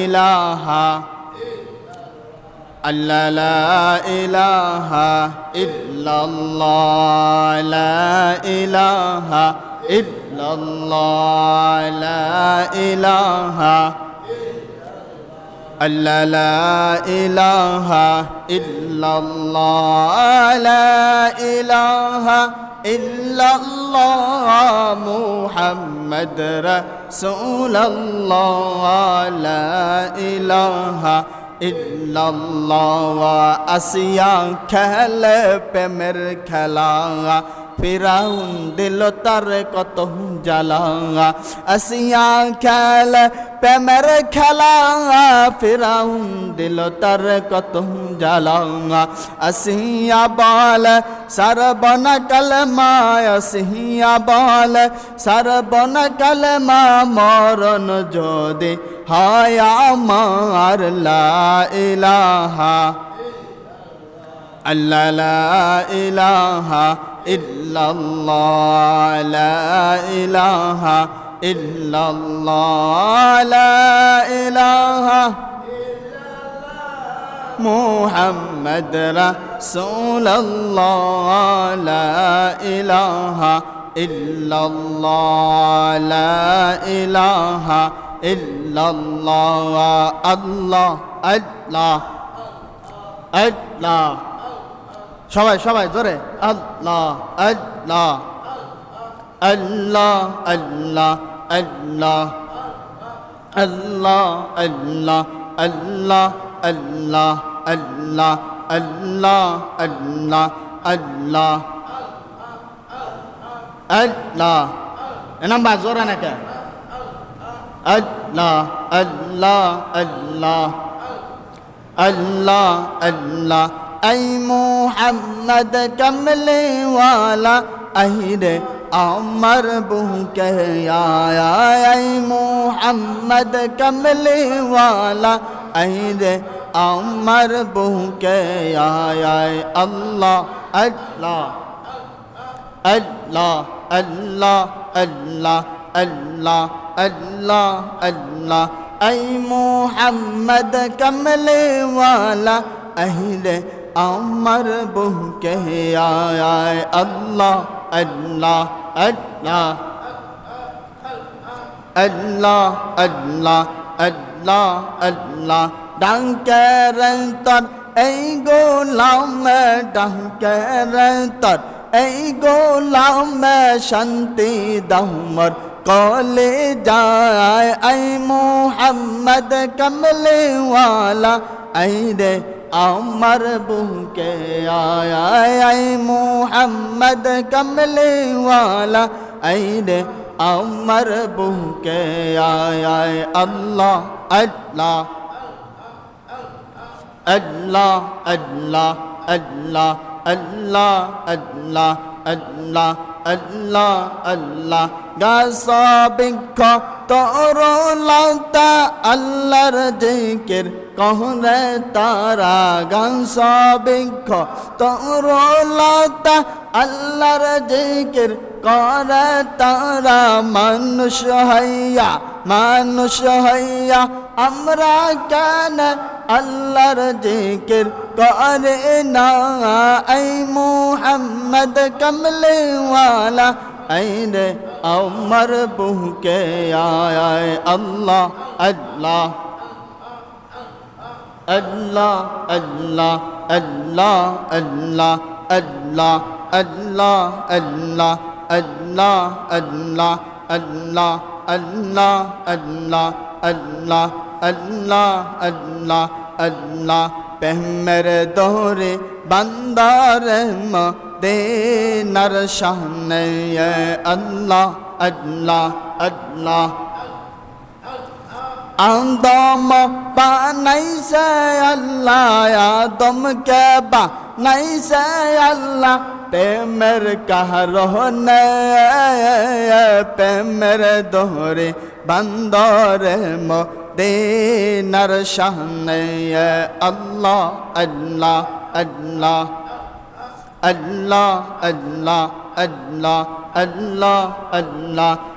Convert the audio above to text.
ইলাহা আল্লাহ লা ইলাহা ইল্লাল্লাহ লা ইলাহা ইল্লাল্লাহ লা ইলাহা আল্লাহ লা ইলাহা ইল্লাল্লাহ লা ইলাহা ইল্লাল্লাহ মুহাম্মদ রাসূলুল্লাহ লা ইলাহা ইল্লাল্লাহ আসিয়া খেলে প্রেমের খেলা ফিরাউন দিল তার কত জ্বালা আসিয়া খেলে প্রেমের খেলা ফিরাউন দিল তার কত জ্বালা আসিয়া বল সরবন কলমা আসিয়া বল সরবন কলমা মরণ যদি হয় আমার লা ইলাহা আল্লাহ লা ইলাহা ইল্লাল্লাহ লা ইলাহা ইল্লাল্লাহ লা ইলাহা মুহাম্মদ রাসূলুল্লাহ লা ইলাহা ইল্লাল্লাহ লা ইলাহা ইল্লাল্লাহ আল্লাহ আল্লাহ আল্লাহ সবাই সবাই জোরে আল্লাহ আল্লাহ আল্লাহ আল্লাহ আল্লাহ আল্লাহ আল্লাহ আল্লাহ আল্লাহ আল্লাহ আল্লাহ আল্লাহ আল্লাহ আল্লাহ নাম্বার জোরে নাকি আল্লাহ আল্লাহ আল্লাহ আল্লাহ আল্লাহ ऐ मुहम्मद कमले वाला अहिरे अमर बहु कह आया ऐ मुहम्मद कमले वाला अहिरे अमर बहु कह आया अल्लाह अल्लाह अल्लाह अल्लाह अल्लाह अल्लाह अल्लाह अल्लाह ऐ मुहम्मद कमले वाला अहिरे अमर बहु कह आया अल्लाह अल्लाह अल्लाह अल्लाह अल्लाह अल्लाह अल्लाह डंकर तर ऐ गोलाम डंकर तर ऐ गोलाम शांति दमर कले जाए ऐ मुहम्मद कमले वाला ऐ रे अमर बुके आया ऐ मुहम्मद कमले वाला ऐ रे अमर बुके आया अल्लाह अल्लाह अल्लाह अल्लाह अल्लाह अल्लाह अल्लाह अल्लाह अल्लाह अल्लाह गासाबिख तोरो लाता अल्लाहर जिकिर कहरे तारा गासाबिख तोरो लाता अल्लाहर जिकिर करे तारा मानुष हइया আমরা কেন আল্লাহর জিকির করে না ऐ মুহাম্মদ কমলে वाला ऐ রে अमर बुके आया अल्लाह अल्लाह अल्लाह अल्लाह अल्लाह अल्लाह अल्लाह अल्लाह अल्लाह अल्लाह अल्लाह अल्लाह अल्लाह अल्लाह अल्लाह अल्लाह अल्लाह अल्लाह पेहमर दोरे बंदार दे नर शान अल्लाह अल्लाह अल्लाह आदम बानाई से अल्लाह आदम के बानाई से अल्लाह पेमर कह रोने पेमर दोरे बंदर दे नर शान अल्लाह अल्लाह अल्लाह अल्लाह अल्लाह अल्लाह अल्लाह अल्लाह